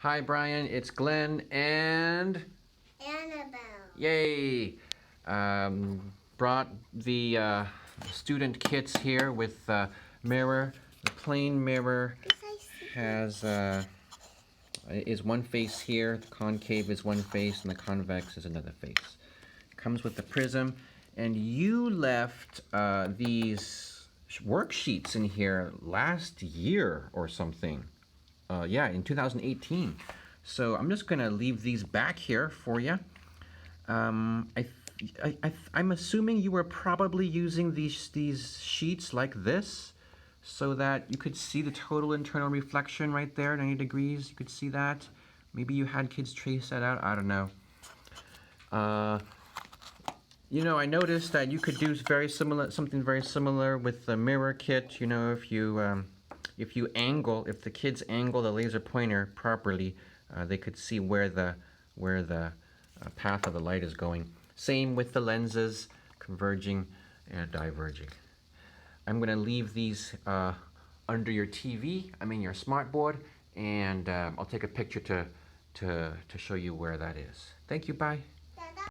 Hi, Brian. It's Glenn and Annabelle. yay! Brought the student kits here with mirror. The plain mirror has is one face here. The concave is one face, and the convex is another face. Comes with the prism, and you left these worksheets in here last year or something. Yeah, in 2018. So I'm just gonna leave these back here for you. I'm assuming you were probably using these sheets like this so that you could see the total internal reflection right there, 90 degrees. You could see that. Maybe you had kids trace that out. I don't know. You know, I noticed that you could do something very similar with the mirror kit. You know, if the kids angle the laser pointer properly, they could see where the path of the light is going. Same with the lenses, converging and diverging. I'm going to leave these under your TV, your smart board, and I'll take a picture to show you where that is. Thank you, bye.